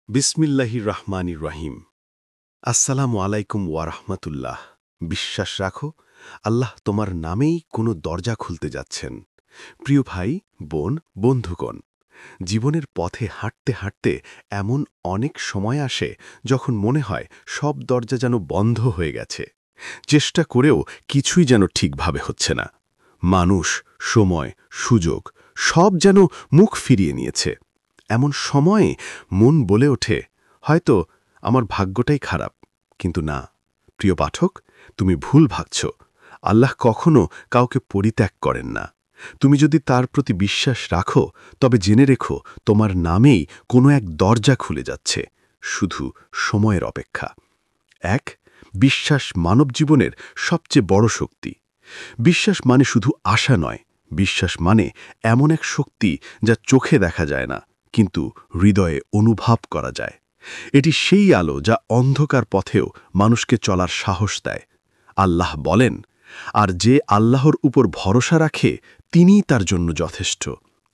বিসমিল্লাহির রহমানির রহিম। আসসালামু আলাইকুম ওয়ারহমাতুল্লাহ। বিশ্বাস রাখো, আল্লাহ তোমার নামেই কোনো দরজা খুলতে যাচ্ছেন। প্রিয় ভাই, বোন, বন্ধুগণ, জীবনের পথে হাঁটতে হাঁটতে এমন অনেক সময় আসে যখন মনে হয় সব দরজা যেন বন্ধ হয়ে গেছে। চেষ্টা করেও কিছুই যেন ঠিকভাবে হচ্ছে না। মানুষ, সময়, সুযোগ সব যেন মুখ ফিরিয়ে নিয়েছে। এমন সময়ে মন বলে ওঠে, হয়তো আমার ভাগ্যটাই খারাপ। কিন্তু না, প্রিয় পাঠক, তুমি ভুল ভাবছ। আল্লাহ কখনো কাউকে পরিত্যাগ করেন না। তুমি যদি তার প্রতি বিশ্বাস রাখো, তবে জেনে রেখো তোমার নামেই কোনো এক দরজা খুলে যাচ্ছে, শুধু সময়ের অপেক্ষা। এক, বিশ্বাস মানব জীবনের সবচেয়ে বড় শক্তি। বিশ্বাস মানে শুধু আশা নয়, বিশ্বাস মানে এমন এক শক্তি যা চোখে দেখা যায় না, কিন্তু হৃদয়ে অনুভব করা যায়। এটি সেই আলো যা অন্ধকার পথেও মানুষকে চলার সাহস দেয়। আল্লাহ বলেন, আর যে আল্লাহর উপর ভরসা রাখে তিনিই তার জন্য যথেষ্ট।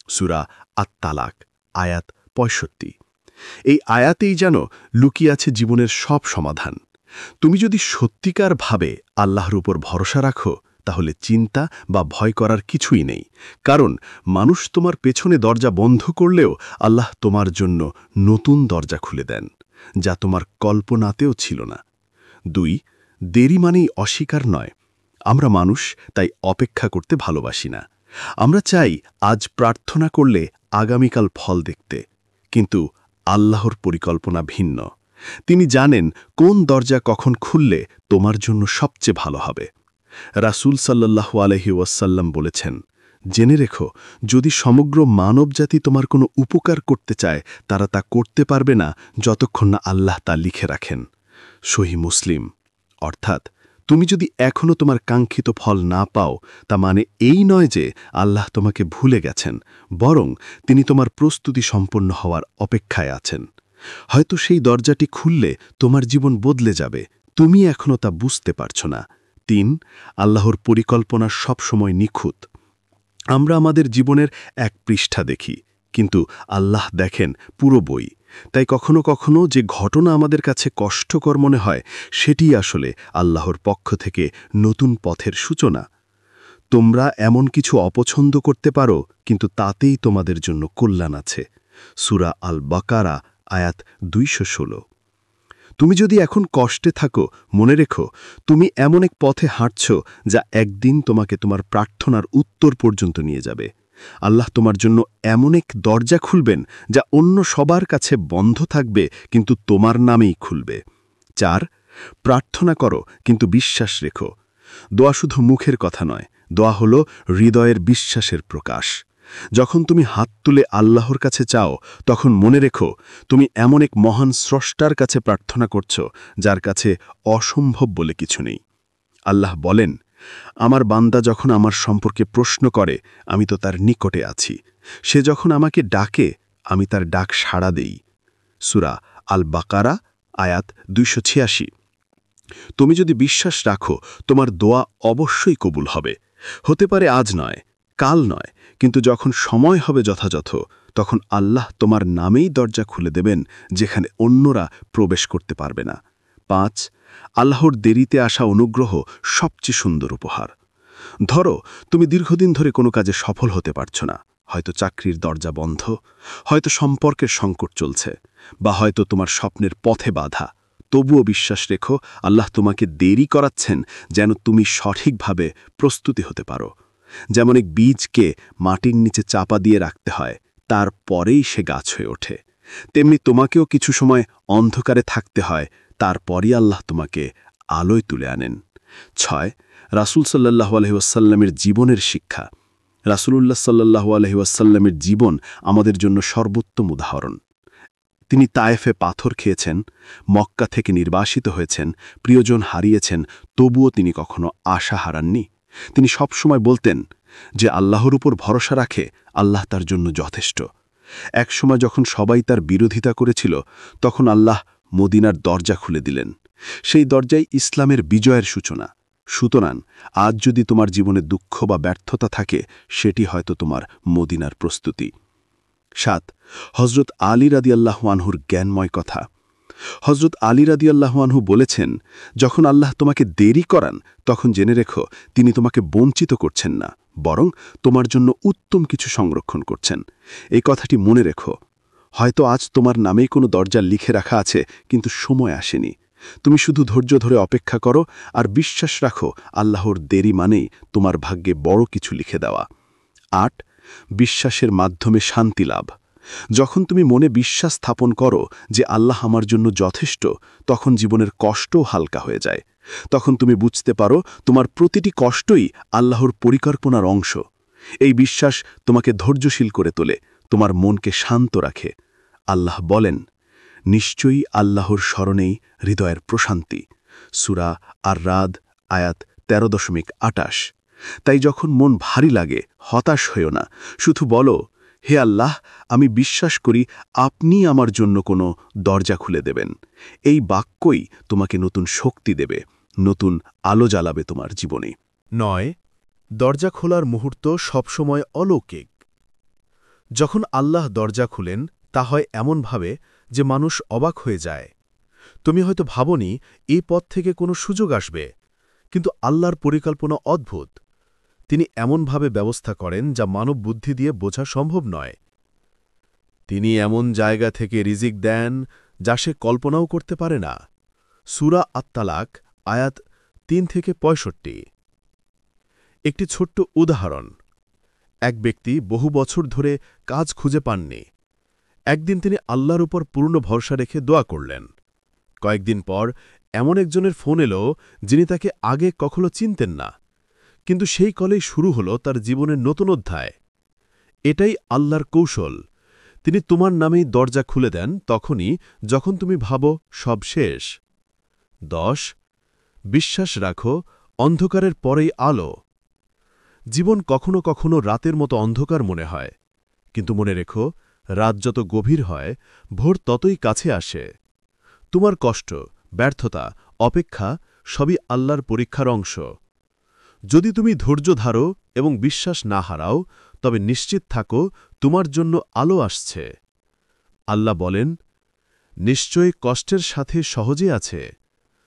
সূরা আত-তালাক, আয়াত ৬৫। এই আয়াতেই যেন লুকিয়ে আছে জীবনের সব সমাধান। তুমি যদি সত্যিকার ভাবে আল্লাহর উপর ভরসা রাখো, তাহলে চিন্তা বা ভয় করার কিছুই নেই। কারণ মানুষ তোমার পেছনে দরজা বন্ধ করলেও আল্লাহ তোমার জন্য নতুন দরজা খুলে দেন, যা তোমার কল্পনাতেও ছিল না। ২, দেরি মানেই অস্বীকার নয়। আমরা মানুষ, তাই অপেক্ষা করতে ভালোবাসি না। আমরা চাই আজ প্রার্থনা করলে আগামীকাল ফল দেখতে। কিন্তু আল্লাহর পরিকল্পনা ভিন্ন। তিনি জানেন কোন দরজা কখন খুললে তোমার জন্য সবচেয়ে ভালো হবে। রাসূল সাল্লাল্লাহু আলাইহি ওয়াসাল্লাম বলেছেন, জেনে রেখো, যদি সমগ্র মানবজাতি তোমার কোনো উপকার করতে চায়, তারা তা করতে পারবে না যতক্ষণ না আল্লাহ তা লিখে রাখেন। সহিহ মুসলিম। অর্থাৎ, তুমি যদি এখনও তোমার কাঙ্ক্ষিত ফল না পাও, তা মানে এই নয় যে আল্লাহ তোমাকে ভুলে গেছেন, বরং তিনি তোমার প্রস্তুতি সম্পন্ন হওয়ার অপেক্ষায় আছেন। হয়তো সেই দরজাটি খুললে তোমার জীবন বদলে যাবে, তুমি এখনও তা বুঝতে পারছ না। ৩, আল্লাহর পরিকল্পনা সবসময় নিখুঁত। আমরা আমাদের জীবনের এক পৃষ্ঠা দেখি, কিন্তু আল্লাহ দেখেন পুরো বই। তাই কখনো কখনো যে ঘটনা আমাদের কাছে কষ্টকর মনে হয়, সেটি আসলে আল্লাহর পক্ষ থেকে নতুন পথের সূচনা। তোমরা এমন কিছু অপছন্দ করতে পারো, কিন্তু তাতেই তোমাদের জন্য কল্যাণ আছে। সূরা আল বাকারা, আয়াত ২১৬। তুমি যদি এখন কষ্টে থাকো, মনে রেখো, তুমি এমন এক পথে হাঁটছ যা একদিন তোমাকে তোমার প্রার্থনার উত্তর পর্যন্ত নিয়ে যাবে। আল্লাহ তোমার জন্য এমন এক দরজা খুলবেন যা অন্য সবার কাছে বন্ধ থাকবে, কিন্তু তোমার নামেই খুলবে। ৪, প্রার্থনা করো, কিন্তু বিশ্বাস রেখো। দোয়া শুধু মুখের কথা নয়, দোয়া হলো হৃদয়ের বিশ্বাসের প্রকাশ। যখন তুমি হাত তুলে আল্লাহর কাছে চাও, তখন মনে রেখো, তুমি এমন এক মহান স্রষ্টার কাছে প্রার্থনা করছ, যার কাছে অসম্ভব বলে কিছু নেই। আল্লাহ বলেন, আমার বান্দা যখন আমার সম্পর্কে প্রশ্ন করে, আমি তো তার নিকটে আছি। সে যখন আমাকে ডাকে, আমি তার ডাক সাড়া দেই। সূরা আল বাকারা, আয়াত ২৮৬। তুমি যদি বিশ্বাস রাখো, তোমার দোয়া অবশ্যই কবুল হবে। হতে পারে আজ নয়, কাল নয়, কিন্তু যখন সময় হবে যথাযথ, তখন আল্লাহ তোমার নামেই দরজা খুলে দেবেন, যেখানে অন্যরা প্রবেশ করতে পারবে না। ৫, আল্লাহর দেরিতে আসা অনুগ্রহ সবচেয়ে সুন্দর উপহার। ধরো, তুমি দীর্ঘদিন ধরে কোনো কাজে সফল হতে পারছ না। হয়তো চাকরির দরজা বন্ধ, হয়তো সম্পর্কের সংকট চলছে, বা হয়তো তোমার স্বপ্নের পথে বাধা। তবুও বিশ্বাস রেখো, আল্লাহ তোমাকে দেরি করাচ্ছেন যেন তুমি সঠিকভাবে প্রস্তুতি হতে পারো। যেমন এক বীজকে মাটির নিচে চাপা দিয়ে রাখতে হয়, তারপরেই সে গাছ হয়ে ওঠে, তেমনি তোমাকেও কিছু সময় অন্ধকারে থাকতে হয়, তারপরই আল্লাহ তোমাকে আলোয় তুলে আনেন। ৬, রাসূল সাল্লাল্লাহু আলাইহি ওয়াসাল্লামের জীবনের শিক্ষা। রাসূলুল্লাহ সাল্লাল্লাহু আলাইহি ওয়াসাল্লামের জীবন আমাদের জন্য সর্বোত্তম উদাহরণ। তিনি তায়েফে পাথর খেয়েছেন, মক্কা থেকে নির্বাসিত হয়েছেন, প্রিয়জন হারিয়েছেন, তবুও তিনি কখনো আশা হারাননি। তিনি সবসময় বলতেন, যে আল্লাহর উপর ভরসা রাখে, আল্লাহ তার জন্য যথেষ্ট। একসময় যখন সবাই তার বিরোধিতা করেছিল, তখন আল্লাহ মদিনার দরজা খুলে দিলেন। সেই দরজাই ইসলামের বিজয়ের সূচনা। সুতরাং আজ যদি তোমার জীবনে দুঃখ বা ব্যর্থতা থাকে, সেটি হয়তো তোমার মদিনার প্রস্তুতি। 7 হজরত আলী রাদিয়াল্লাহু আনহুর জ্ঞানময় কথা। হজরত আলী রাদিয়াল্লাহু আনহু বলেছেন, যখন আল্লাহ তোমাকে দেরি করান তখন জেনে রেখো তিনি তোমাকে বঞ্চিত করছেন না, বরং তোমার জন্য উত্তম কিছু সংরক্ষণ করছেন। এই কথাটি মনে রেখো। হয়তো আজ তোমার নামেই কোনো দরজা লিখে রাখা আছে, কিন্তু সময় আসেনি। তুমি শুধু ধৈর্য ধরে অপেক্ষা করো আর বিশ্বাস রাখো আল্লাহর দেরি মানেই তোমার ভাগ্যে বড় কিছু লিখে দেওয়া। 8 বিশ্বাসের মাধ্যমে শান্তি লাভ। যখন তুমি মনে বিশ্বাস স্থাপন করো যে আল্লাহ আমার জন্য যথেষ্ট, তখন জীবনের কষ্টও হালকা হয়ে যায়। তখন তুমি বুঝতে পারো তোমার প্রতিটি কষ্টই আল্লাহর পরিকল্পনার অংশ। এই বিশ্বাস তোমাকে ধৈর্যশীল করে তোলে, তোমার মনকে শান্ত রাখে। আল্লাহ বলেন, নিশ্চয়ই আল্লাহর স্মরণেই হৃদয়ের প্রশান্তি। সূরা আর-রাদ আয়াত 13.28। তাই যখন মন ভারী লাগে হতাশ হইও না, শুধু বলো, হে আল্লাহ, আমি বিশ্বাস করি আপনি আমার জন্য কোনো দরজা খুলে দেবেন। এই বাক্যই তোমাকে নতুন শক্তি দেবে, নতুন আলো জ্বালাবে তোমার জীবনে। 9 দরজা খোলার মুহূর্ত সবসময় অলৌকিক। যখন আল্লাহ দরজা খুলেন তা হয় এমনভাবে যে মানুষ অবাক হয়ে যায়। তুমি হয়তো ভাবনি এই পথ থেকে কোনো সুযোগ আসবে, কিন্তু আল্লাহর পরিকল্পনা অদ্ভুত। তিনি এমনভাবে ব্যবস্থা করেন যা মানব বুদ্ধি দিয়ে বোঝা সম্ভব নয়। তিনি এমন জায়গা থেকে রিজিক দেন যা সে কল্পনাও করতে পারে না। সূরা আত-তালাক আয়াত 3-65। একটি ছোট্ট উদাহরণ। এক ব্যক্তি বহু বছর ধরে কাজ খুঁজে পাননি। একদিন তিনি আল্লাহর উপর পূর্ণ ভরসা রেখে দোয়া করলেন। কয়েকদিন পর এমন একজনের ফোন এলো যিনি তাকে আগে কখনো চিনতেন না, কিন্তু সেই কলেই শুরু হলো তার জীবনের নতুন অধ্যায়। এটাই আল্লাহর কৌশল। তিনি তোমার নামেই দরজা খুলে দেন তখনই যখন তুমি ভাবো সব শেষ। 10 বিশ্বাস রাখো অন্ধকারের পরেই আলো। জীবন কখনো কখনো রাতের মতো অন্ধকার মনে হয়, কিন্তু মনে রেখো, রাত যত গভীর হয় ভোর ততই কাছে আসে। তোমার কষ্ট, ব্যর্থতা, অপেক্ষা সবই আল্লাহর পরীক্ষার অংশ। যদি তুমি ধৈর্য ধারো এবং বিশ্বাস না হারাও, তবে নিশ্চিত থাকো তোমার জন্য আলো আসছে। আল্লাহ বলেন, নিশ্চয় কষ্টের সাথে সহজে আছে।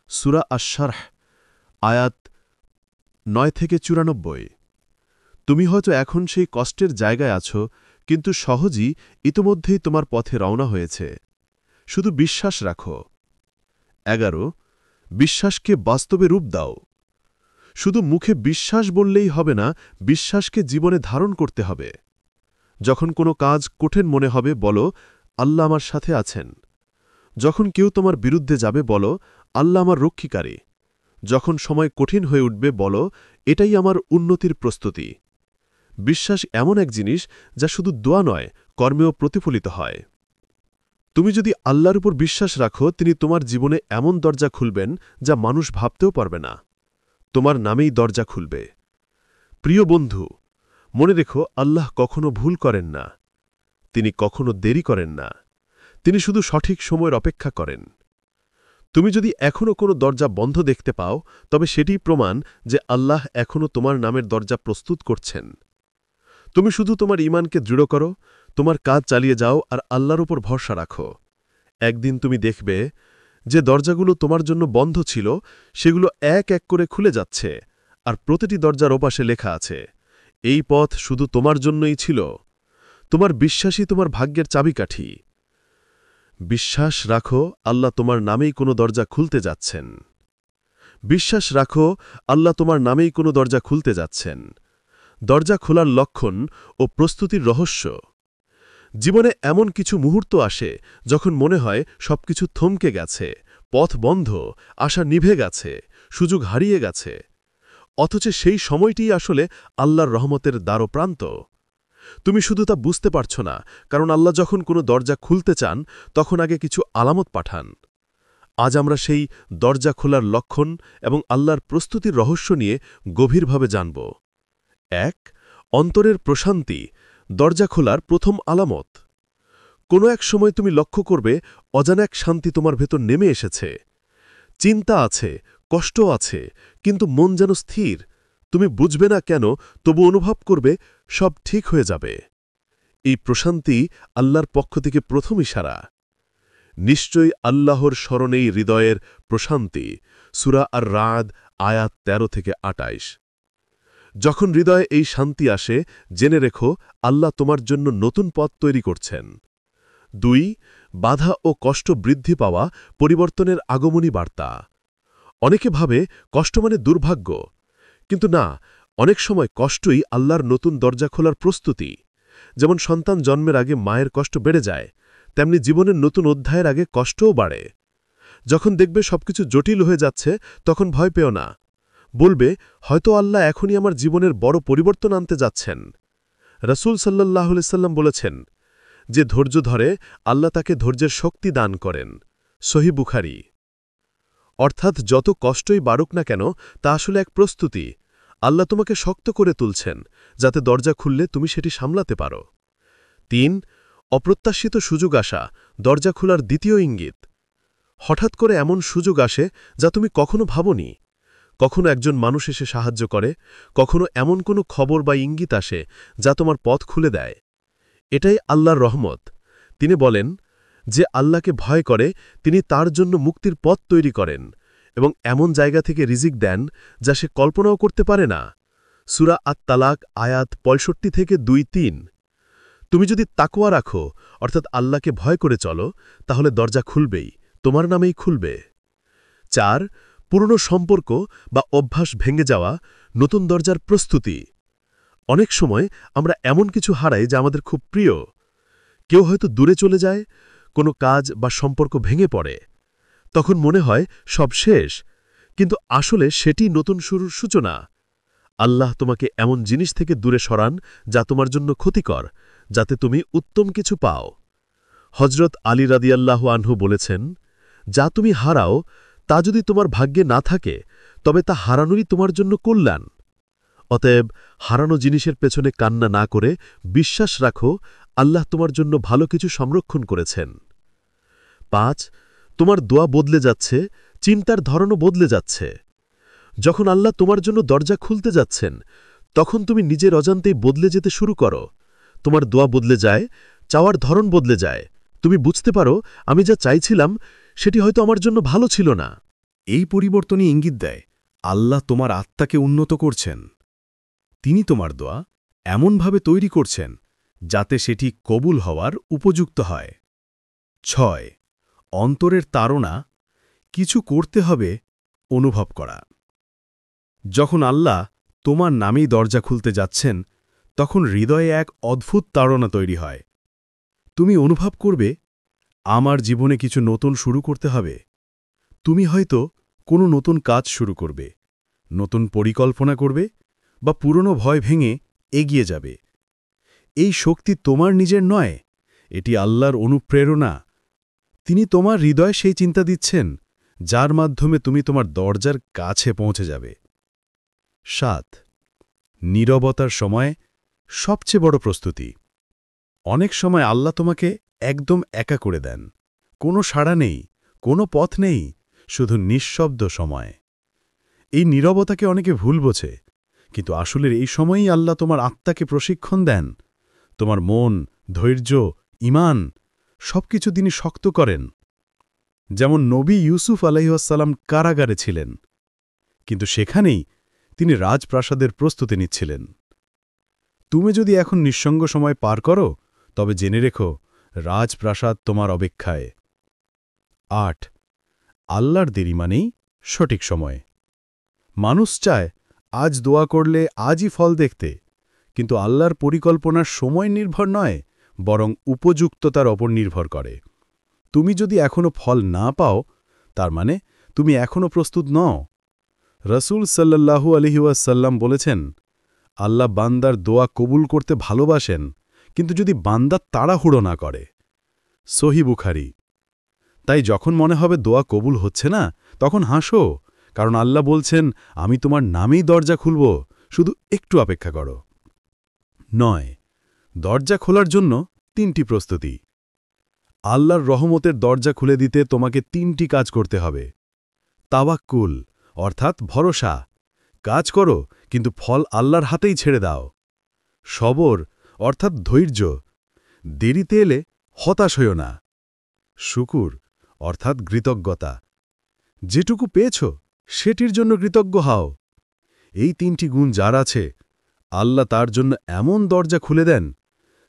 সূরা আশ-শারহ আয়াত 9-94। তুমি হয়তো এখন সেই কষ্টের জায়গায় আছো, কিন্তু সহজই ইতোমধ্যেই তোমার পথে রওনা হয়েছে। শুধু বিশ্বাস রাখো। 11 বিশ্বাসকে বাস্তবে রূপ দাও। শুধু মুখে বিশ্বাস বললেই হবে না, বিশ্বাসকে জীবনে ধারণ করতে হবে। যখন কোনো কাজ কঠিন মনে হবে বলো, আল্লাহ আমার সাথে আছেন। যখন কেউ তোমার বিরুদ্ধে যাবে বলো, আল্লাহ আমার রক্ষীকারী। যখন সময় কঠিন হয়ে উঠবে বলো, এটাই আমার উন্নতির প্রস্তুতি। বিশ্বাস এমন এক জিনিস যা শুধু দোয়া নয়, কর্মেও প্রতিফলিত হয়। তুমি যদি আল্লাহর উপর বিশ্বাস রাখো, তিনি তোমার জীবনে এমন দরজা খুলবেন যা মানুষ ভাবতেও পারবে না। তোমার নামেই দরজা খুলবে। প্রিয় বন্ধু, মনে রেখো, আল্লাহ কখনো ভুল করেন না। তিনি কখনো দেরি করেন না। তিনি শুধু সঠিক সময়ের অপেক্ষা করেন। তুমি যদি এখনও কোনো দরজা বন্ধ দেখতে পাও, তবে সেটিই প্রমাণ যে আল্লাহ এখনও তোমার নামের দরজা প্রস্তুত করছেন। তুমি শুধু তোমার ঈমানকে দৃঢ় করো, তোমার কাজ চালিয়ে যাও আর আল্লাহর উপর ভরসা রাখো। একদিন তুমি দেখবে যে দরজাগুলো তোমার জন্য বন্ধ ছিল সেগুলো এক এক করে খুলে যাচ্ছে, আর প্রতিটি দরজার ওপাশে লেখা আছে, এই পথ শুধু তোমার জন্যই ছিল। তোমার বিশ্বাসই তোমার ভাগ্যের চাবিকাঠি। বিশ্বাস রাখো আল্লাহ তোমার নামেই কোনো দরজা খুলতে যাচ্ছেন। বিশ্বাস রাখো আল্লাহ তোমার নামেই কোনো দরজা খুলতে যাচ্ছেন। দরজা খোলার লক্ষণ ও প্রস্তুতির রহস্য। জীবনে এমন কিছু মুহূর্ত আসে যখন মনে হয় সবকিছু থমকে গেছে, পথ বন্ধ, আশা নিভে গেছে, সুযোগ হারিয়ে গেছে। অথচ সেই সময়টিই আসলে আল্লাহর রহমতের দ্বারপ্রান্ত। তুমি শুধু তা বুঝতে পারছ না, কারণ আল্লাহ যখন কোনো দরজা খুলতে চান তখন আগে কিছু আলামত পাঠান। আজ আমরা সেই দরজা খোলার লক্ষণ এবং আল্লাহর প্রস্তুতির রহস্য নিয়ে গভীরভাবে জানব। 1 অন্তরের প্রশান্তি, দরজা খোলার প্রথম আলামত। কোনো এক সময় তুমি লক্ষ্য করবে অজানা এক শান্তি তোমার ভেতর নেমে এসেছে। চিন্তা আছে, কষ্ট আছে, কিন্তু মন যেন স্থির। তুমি বুঝবে না কেন, তবু অনুভব করবে সব ঠিক হয়ে যাবে। এই প্রশান্তি আল্লাহর পক্ষ থেকে প্রথম ইশারা। নিশ্চয়ই আল্লাহর স্মরণেই হৃদয়ের প্রশান্তি। সূরা আর রাদ আয়াত ১৩ থেকে ২৮। যখন হৃদয়ে এই শান্তি আসে, জেনে রেখো আল্লাহ তোমার জন্য নতুন পথ তৈরি করছেন। ২. বাধা ও কষ্ট বৃদ্ধি পাওয়া পরিবর্তনের আগমনী বার্তা। অনেকে ভাবে কষ্ট মানে দুর্ভাগ্য, কিন্তু না, অনেক সময় কষ্টই আল্লাহর নতুন দরজা খোলার প্রস্তুতি। যেমন সন্তান জন্মের আগে মায়ের কষ্ট বেড়ে যায়, তেমনি জীবনের নতুন অধ্যায়ের আগে কষ্টও বাড়ে। যখন দেখবে সবকিছু জটিল হয়ে যাচ্ছে, তখন ভয় পেও না। বলবে, হয়তো আল্লাহ এখনই আমার জীবনের বড় পরিবর্তন আনতে যাচ্ছেন। রাসূল সাল্লাল্লাহু আলাইহি সাল্লাম বলেছেন, যে ধৈর্য ধরে আল্লাহ তাকে ধৈর্যের শক্তি দান করেন। সহিহ বুখারী। অর্থাৎ যত কষ্টই বাড়ুক না কেন, তা আসলে এক প্রস্তুতি। আল্লাহ তোমাকে শক্ত করে তুলছেন, যাতে দরজা খুললে তুমি সেটি সামলাতে পারো। ৩. অপ্রত্যাশিত সুযোগ আসা, দরজা খোলার দ্বিতীয় ইঙ্গিত। হঠাৎ করে এমন সুযোগ আসে যা তুমি কখনো ভাবনি। কখনো একজন মানুষ এসে সাহায্য করে, কখনো এমন কোনো খবর বা ইঙ্গিত আসে যা তোমার পথ খুলে দেয়। এটাই আল্লাহর রহমত। তিনি বলেন, যে আল্লাহকে ভয় করে তিনি তার জন্য মুক্তির পথ তৈরি করেন এবং এমন জায়গা থেকে রিজিক দেন যা সে কল্পনাও করতে পারে না। সূরা আত-তালাক আয়াত ৬৫ থেকে ২-৩। তুমি যদি তাকওয়া রাখো, অর্থাৎ আল্লাহকে ভয় করে চলো, তাহলে দরজা খুলবেই, তোমার নামেই খুলবে। ৪. পুরনো সম্পর্ক বা অভ্যাস ভেঙে যাওয়া, নতুন দরজার প্রস্তুতি। অনেক সময় আমরা এমন কিছু হারাই যা আমাদের খুব প্রিয়। কেউ হয়তো দূরে চলে যায়, কোনো কাজ বা সম্পর্ক ভেঙে পড়ে। তখন মনে হয় সব শেষ, কিন্তু আসলে সেটি নতুন শুরুর সূচনা। আল্লাহ তোমাকে এমন জিনিস থেকে দূরে সরান যা তোমার জন্য ক্ষতিকর, যাতে তুমি উত্তম কিছু পাও। হজরত আলী রাদিয়াল্লাহু আনহু বলেছেন, যা তুমি হারাও তা যদি তোমার ভাগ্যে না থাকে, তবে তা হারানোই তোমার জন্য কল্যাণ। অতএব হারানো জিনিসের পেছনে কান্না না করে বিশ্বাস রাখো আল্লাহ তোমার জন্য ভালো কিছু সংরক্ষণ করেছেন। ৫. তোমার দোয়া বদলে যাচ্ছে, চিন্তার ধরনও বদলে যাচ্ছে। যখন আল্লাহ তোমার জন্য দরজা খুলতে যাচ্ছেন, তখন তুমি নিজের অজান্তেই বদলে যেতে শুরু করো। তোমার দোয়া বদলে যায়, চাওয়ার ধরন বদলে যায়। তুমি বুঝতে পারো, আমি যা চাইছিলাম সেটি হয়তো আমার জন্য ভালো ছিল না। এই পরিবর্তনই ইঙ্গিত দেয় আল্লাহ তোমার আত্মাকে উন্নত করছেন। তিনি তোমার দোয়া এমনভাবে তৈরি করছেন যাতে সেটি কবুল হওয়ার উপযুক্ত হয়। ৬. অন্তরের তাড়না, কিছু করতে হবে অনুভব করা। যখন আল্লাহ তোমার নামেই দরজা খুলতে যাচ্ছেন, তখন হৃদয়ে এক অদ্ভুত তাড়না তৈরি হয়। তুমি অনুভব করবে, আমার জীবনে কিছু নতুন শুরু করতে হবে। তুমি হয়তো কোনো নতুন কাজ শুরু করবে, নতুন পরিকল্পনা করবে, বা পুরনো ভয় ভেঙে এগিয়ে যাবে। এই শক্তি তোমার নিজের নয়, এটি আল্লাহর অনুপ্রেরণা। তিনি তোমার হৃদয়ে সেই চিন্তা দিচ্ছেন যার মাধ্যমে তুমি তোমার দরজার কাছে পৌঁছে যাবে। ৭. নীরবতার সময় সবচেয়ে বড় প্রস্তুতি। অনেক সময় আল্লাহ তোমাকে একদম একা করে দেন। কোনো সাড়া নেই, কোনো পথ নেই, শুধু নিঃশব্দ সময়। এই নীরবতাকে অনেকে ভুল বোঝে, কিন্তু আসলে এই সময়ই আল্লাহ তোমার আত্মাকে প্রশিক্ষণ দেন। তোমার মন, ধৈর্য, ঈমান সবকিছু তিনি শক্ত করেন। যেমন নবী ইউসুফ আলাইহিসসালাম কারাগারে ছিলেন, কিন্তু সেখানেই তিনি রাজপ্রাসাদের প্রস্তুতি নিচ্ছিলেন। তুমি যদি এখন নিঃসঙ্গ সময় পার করো, তবে জেনে রেখো রাজপ্রাসাদ তোমার অপেক্ষায়। ৮. আল্লাহর দেরি মানেই সঠিক সময়। মানুষ চায় আজ দোয়া করলে আজই ফল দেখতে, কিন্তু আল্লাহর পরিকল্পনার সময় নির্ভর নয়, বরং উপযুক্ততার ওপর নির্ভর করে। তুমি যদি এখনও ফল না পাও, তার মানে তুমি এখনও প্রস্তুত নও। রাসূল সাল্লাল্লাহু আলাইহি ওয়াসাল্লাম বলেছেন, আল্লাহ বান্দার দোয়া কবুল করতে ভালোবাসেন, কিন্তু যদি বান্দা তাড়াহুড়ো না করে। সহিহ বুখারী। তাই যখন মনে হবে দোয়া কবুল হচ্ছে না, তখন হাসো, কারণ আল্লাহ বলছেন, আমি তোমার নামেই দরজা খুলব, শুধু একটু অপেক্ষা করো। ৯. দরজা খোলার জন্য ৩টি প্রস্তুতি। আল্লাহর রহমতের দরজা খুলে দিতে তোমাকে ৩টি কাজ করতে হবে। তাওয়াক্কুল, অর্থাৎ ভরসা। কাজ করো, কিন্তু ফল আল্লাহর হাতেই ছেড়ে দাও। সবর, অর্থাৎ ধৈর্য। দেরিতে এলে হতাশ হইও না। শুকুর অর্থাৎ কৃতজ্ঞতা। যেটুকু পেয়েছ সেটির জন্য কৃতজ্ঞ হও। এই ৩টি গুণ যার আছে, আল্লাহ তার জন্য এমন দরজা খুলে দেন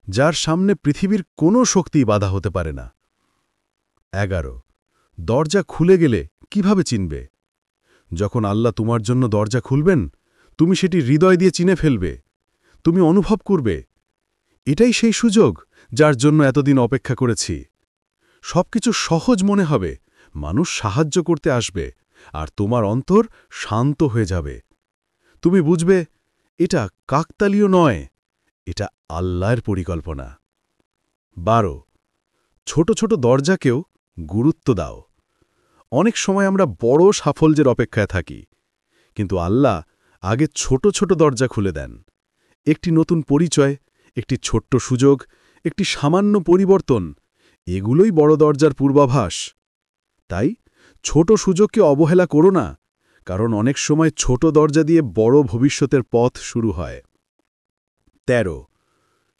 যার সামনে পৃথিবীর কোনো শক্তিই বাধা হতে পারে না। ১১ দরজা খুলে গেলে কিভাবে চিনবে? যখন আল্লাহ তোমার জন্য দরজা খুলবেন, তুমি সেটি হৃদয় দিয়ে চিনে ফেলবে। তুমি অনুভব করবে, এটাই সেই সুযোগ যার জন্য এতদিন অপেক্ষা করেছি। সবকিছু সহজ মনে হবে, মানুষ সাহায্য করতে আসবে, আর তোমার অন্তর শান্ত হয়ে যাবে। তুমি বুঝবে, এটা কাকতালীয় নয়, এটা আল্লাহর পরিকল্পনা। ১২ ছোট ছোট দরজাকেও গুরুত্ব দাও। অনেক সময় আমরা বড় সাফল্যের অপেক্ষায় থাকি, কিন্তু আল্লাহ আগে ছোট ছোট দরজা খুলে দেন। একটি নতুন পরিচয়, একটি ছোট্ট সুযোগ, একটি সামান্য পরিবর্তন, এগুলোই বড় দরজার পূর্বাভাস। তাই ছোট সুযোগকে অবহেলা করো না, কারণ অনেক সময় ছোট দরজা দিয়ে বড় ভবিষ্যতের পথ শুরু হয়। ১৩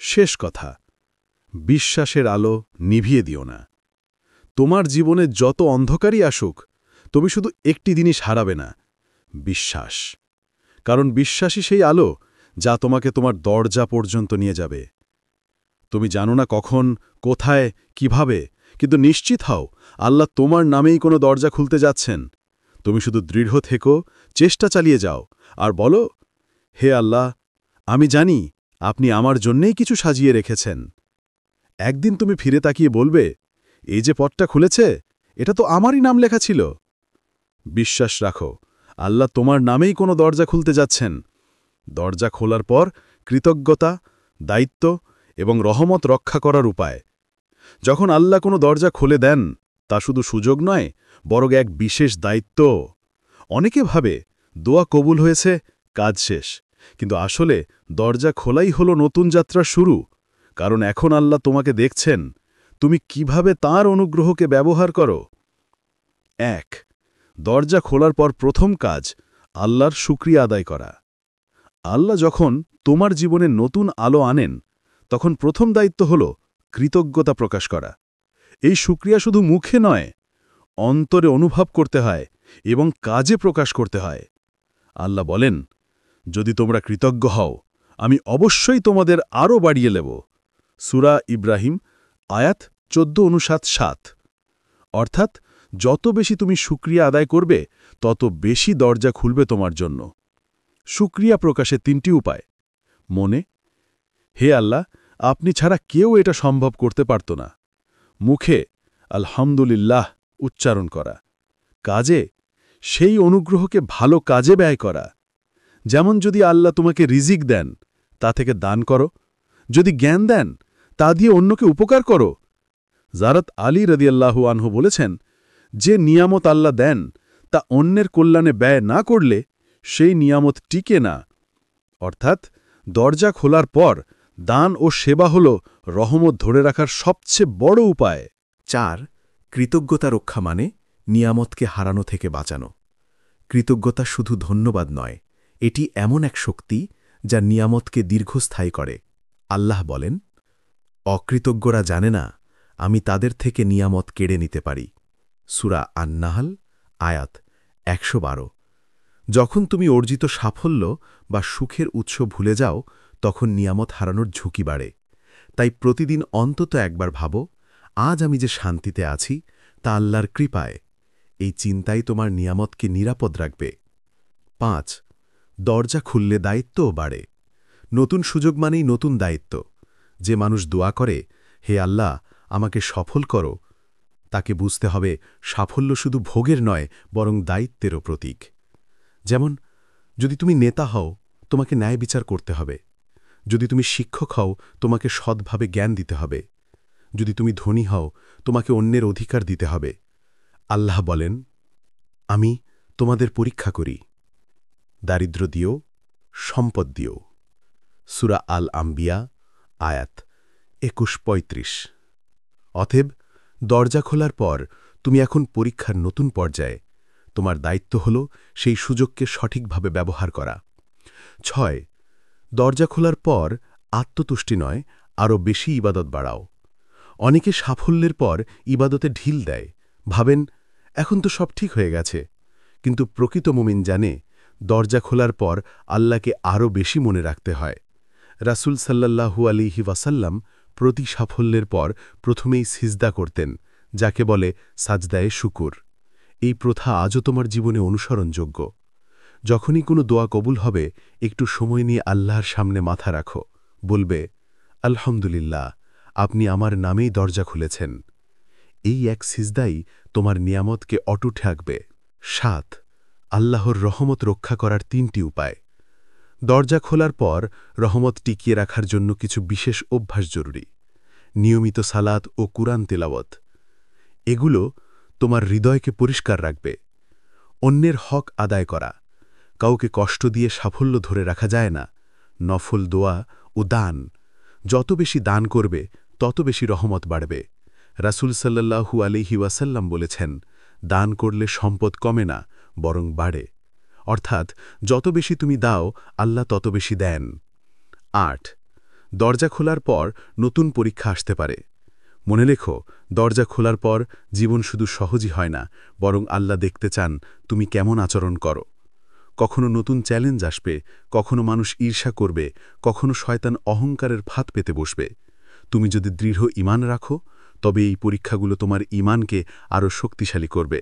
শেষ কথা, বিশ্বাসের আলো নিভিয়ে দিও না। তোমার জীবনে যত অন্ধকারই আসুক, তুমি শুধু একটি জিনিস হারাবে না, বিশ্বাস। কারণ বিশ্বাসই সেই আলো যা তোমাকে তোমার দরজা পর্যন্ত নিয়ে যাবে। তুমি জানো না কখন, কোথায়, কিভাবে, কিন্তু নিশ্চিত হও আল্লাহ তোমার নামেই কোনো দরজা খুলতে যাচ্ছেন। তুমি শুধু দৃঢ় থেকো, চেষ্টা চালিয়ে যাও, আর বলো, হে আল্লাহ, আমি জানি আপনি আমার জন্যেই কিছু সাজিয়ে রেখেছেন। একদিন তুমি ফিরে তাকিয়ে বলবে, এই যে পথটা খুলেছে, এটা তো আমারই নাম লেখা ছিল। বিশ্বাস রাখো, আল্লাহ তোমার নামেই কোনো দরজা খুলতে যাচ্ছেন। দরজা খোলার পর কৃতজ্ঞতা, দায়িত্ব এবং রহমত রক্ষা করার উপায়। যখন আল্লাহ কোনো দরজা খুলে দেন, তা শুধু সুযোগ নয়, বরং এক বিশেষ দায়িত্ব। অনেকে ভাবে দোয়া কবুল হয়েছে, কাজ শেষ, কিন্তু আসলে দরজা খোলাই হলো নতুন যাত্রার শুরু। কারণ এখন আল্লাহ তোমাকে দেখছেন, তুমি কিভাবে তাঁর অনুগ্রহকে ব্যবহার করো। ১ দরজা খোলার পর প্রথম কাজ, আল্লাহর শুকরিয়া আদায় করা। আল্লাহ যখন তোমার জীবনে নতুন আলো আনেন, তখন প্রথম দায়িত্ব হল কৃতজ্ঞতা প্রকাশ করা। এই শুকরিয়া শুধু মুখে নয়, অন্তরে অনুভব করতে হয় এবং কাজে প্রকাশ করতে হয়। আল্লাহ বলেন, যদি তোমরা কৃতজ্ঞ হও, আমি অবশ্যই তোমাদের আরও বাড়িয়ে দেব। সূরা ইব্রাহিম আয়াত ১৪:৭। অর্থাৎ যত বেশি তুমি শুকরিয়া আদায় করবে, তত বেশি দরজা খুলবে তোমার জন্য। শুকরিয়া প্রকাশে ৩টি উপায়। মনে, হে আল্লাহ, আপনি ছাড়া কেউ এটা সম্ভব করতে পারত না। মুখে আলহামদুলিল্লাহ উচ্চারণ করা। কাজে সেই অনুগ্রহকে ভালো কাজে ব্যয় করা। যেমন যদি আল্লাহ তোমাকে রিজিক দেন, তা থেকে দান করো। যদি জ্ঞান দেন, তা দিয়ে অন্যকে উপকার করো। জারাত আলী রাদিয়াল্লাহু আনহু বলেছেন, যে নিয়ামত আল্লাহ দেন, তা অন্যের কল্যাণে ব্যয় না করলে সেই নিয়ামত টিকে না। অর্থাৎ দরজা খোলার পর দান ও সেবা হল রহমত ধরে রাখার সবচেয়ে বড় উপায়। ৪ কৃতজ্ঞতা রক্ষা মানে নিয়ামতকে হারানো থেকে বাঁচানো। কৃতজ্ঞতা শুধু ধন্যবাদ নয়, এটি এমন এক শক্তি যা নিয়ামতকে দীর্ঘস্থায়ী করে। আল্লাহ বলেন, অকৃতজ্ঞরা জানে না আমি তাদের থেকে নিয়ামত কেড়ে নিতে পারি। সূরা আন-নাহল আয়াত ১১২। যখন তুমি অর্জিত সাফল্য বা সুখের উৎস ভুলে যাও, তখন নিয়ামত হারানোর ঝুঁকি বাড়ে। তাই প্রতিদিন অন্তত একবার ভাবো, আজ আমি যে শান্তিতে আছি, তা আল্লাহর কৃপায়। এই চিন্তাই তোমার নিয়ামতকে নিরাপদ রাখবে। ৫ দরজা খুললে দায়িত্বও বাড়ে। নতুন সুযোগ মানেই নতুন দায়িত্ব। যে মানুষ দোয়া করে, হে আল্লাহ, আমাকে সফল করো, তাকে বুঝতে হবে সাফল্য শুধু ভোগের নয়, বরং দায়িত্বেরও প্রতীক। যেমন, যদি তুমি নেতা হও, তোমাকে ন্যায় বিচার করতে হবে। যদি তুমি শিক্ষক হও, তোমাকে সৎভাবে জ্ঞান দিতে হবে। যদি তুমি ধনী হও, তোমাকে অন্যের অধিকার দিতে হবে। আল্লাহ বলেন, আমি তোমাদের পরীক্ষা করি, দারিদ্র্য দিও, সম্পদ দিও। সূরা আল-আম্বিয়া আয়াত ২১-৩৫। অতএব দরজা খোলার পর তুমি এখন পরীক্ষার নতুন পর্যায়ে। তোমার দায়িত্ব হল সেই সুযোগকে সঠিকভাবে ব্যবহার করা। ৬ দরজা খোলার পর আত্মতুষ্টি নয়, আরও বেশি ইবাদত বাড়াও। অনেকে সাফল্যের পর ইবাদতে ঢিল দেয়, ভাবেন এখন তো সব ঠিক হয়ে গেছে। কিন্তু প্রকৃত মুমিন জানে দরজা খোলার পর আল্লাহকে আরও বেশি মনে রাখতে হয়। রাসূল সাল্লাল্লাহু আলাইহি ওয়াসাল্লাম প্রতি সাফল্যের পর প্রথমেই সিজদা করতেন, যাকে বলে সাজদায়ে শুকুর। এই প্রথা আজও তোমার জীবনে অনুসরণযোগ্য। যখনই কোনো দোয়া কবুল হবে, একটু সময় নিয়ে আল্লাহর সামনে মাথা রাখো, বলবে, আলহামদুলিল্লাহ, আপনি আমার নামেই দরজা খুলেছেন। এই এক সিজদাই তোমার নিয়ামতকে অটুট রাখবে। ৭. আল্লাহর রহমত রক্ষা করার ৩টি উপায়। দরজা খোলার পর রহমত টিকিয়ে রাখার জন্য কিছু বিশেষ অভ্যাস জরুরি। নিয়মিত সালাত ও কুরআন তেলাওয়াত। এগুলো তোমার হৃদয়কে পরিষ্কার রাখবে। অন্যের হক আদায় করা। কাউকে কষ্ট দিয়ে সাফল্য ধরে রাখা যায় না। নফল দোয়া ও দান। যত বেশি দান করবে, তত বেশি রহমত বাড়বে। রাসূল সাল্লাল্লাহু আলাইহি ওয়াসাল্লাম বলেছেন, দান করলে সম্পদ কমে না, বরং বাড়ে। অর্থাৎ যত বেশি তুমি দাও, আল্লাহ তত বেশি দেন। ৮. দরজা খোলার পর নতুন পরীক্ষা আসতে পারে। মনে রেখো, দরজা খোলার পর জীবন শুধু সহজই হয় না, বরং আল্লাহ দেখতে চান তুমি কেমন আচরণ করো। কখনো নতুন চ্যালেঞ্জ আসবে, কখনো মানুষ ঈর্ষা করবে, কখনো শয়তান অহংকারের ফাঁদ পেতে বসবে। তুমি যদি দৃঢ় ঈমান রাখো, তবে এই পরীক্ষাগুলো তোমার ঈমানকে আরও শক্তিশালী করবে।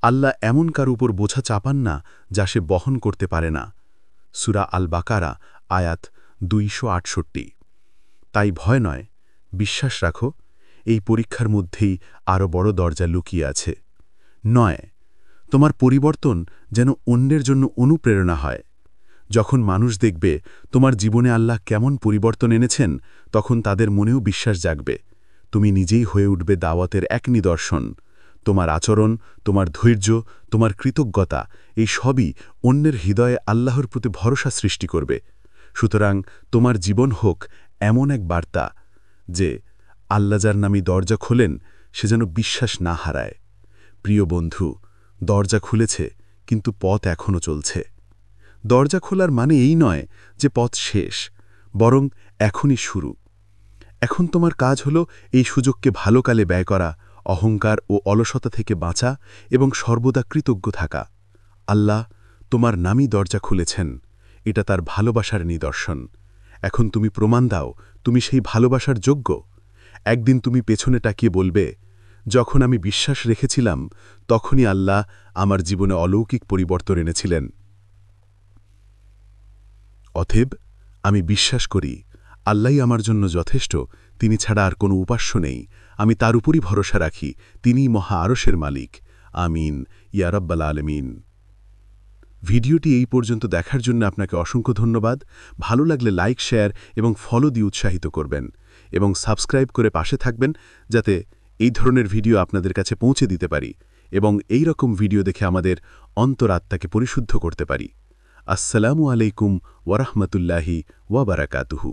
আল্লাহ এমন কার উপর বোঝা চাপান না যা সে বহন করতে পারে না। সূরা আল বাকারা আয়াত ২৬৮। তাই ভয় নয়, বিশ্বাস রাখো, এই পরীক্ষার মধ্যেই আরও বড় দরজা লুকিয়ে আছে। ৯. তোমার পরিবর্তন যেন অন্যের জন্য অনুপ্রেরণা হয়। যখন মানুষ দেখবে তোমার জীবনে আল্লাহ কেমন পরিবর্তন এনেছেন, তখন তাদের মনেও বিশ্বাস জাগবে। তুমি নিজেই হয়ে উঠবে দাওয়াতের এক নিদর্শন। তোমার আচরণ, তোমার ধৈর্য, তোমার কৃতজ্ঞতা, এই সবই অন্যের হৃদয়ে আল্লাহর প্রতি ভরসা সৃষ্টি করবে। সুতরাং তোমার জীবন হোক এমন এক বার্তা যে আল্লাহ যার নামে দরজা খোলেন, সে যেন বিশ্বাস না হারায়। প্রিয় বন্ধু, দরজা খুলেছে, কিন্তু পথ এখনও চলছে। দরজা খোলার মানে এই নয় যে পথ শেষ, বরং এখনই শুরু। এখন তোমার কাজ হলো এই সুযোগকে ভালো কালে ব্যয় করা, অহংকার ও অলসতা থেকে বাঁচা এবং সর্বদা কৃতজ্ঞ থাকা। আল্লাহ তোমার নামই দরজা খুলেছেন, এটা তার ভালোবাসার নিদর্শন। এখন তুমি প্রমাণ দাও তুমি সেই ভালোবাসার যোগ্য। একদিন তুমি পেছনে তাকিয়ে বলবে, যখন আমি বিশ্বাস রেখেছিলাম, তখনই আল্লাহ আমার জীবনে অলৌকিক পরিবর্তন এনেছিলেন। অতএব আমি বিশ্বাস করি আল্লাহই আমার জন্য যথেষ্ট, তিনি ছাড়া আর কোনো উপাস্য নেই। আমি তার উপরই ভরসা রাখি, তিনিই মহা আরশের মালিক। আমিন ইয়া রাব্বাল আলামিন। ভিডিওটি এই পর্যন্ত দেখার জন্য আপনাকে অসংখ্য ধন্যবাদ। ভালো লাগলে লাইক, শেয়ার এবং ফলো দিয়ে উৎসাহিত করবেন এবং সাবস্ক্রাইব করে পাশে থাকবেন, যাতে এই ধরনের ভিডিও আপনাদের কাছে পৌঁছে দিতে পারি এবং এই রকম ভিডিও দেখে আমাদের অন্তরাত্মাকে পরিশুদ্ধ করতে পারি। আসসালামু আলাইকুম ওয়া রাহমাতুল্লাহি ওয়া বারাকাতুহু।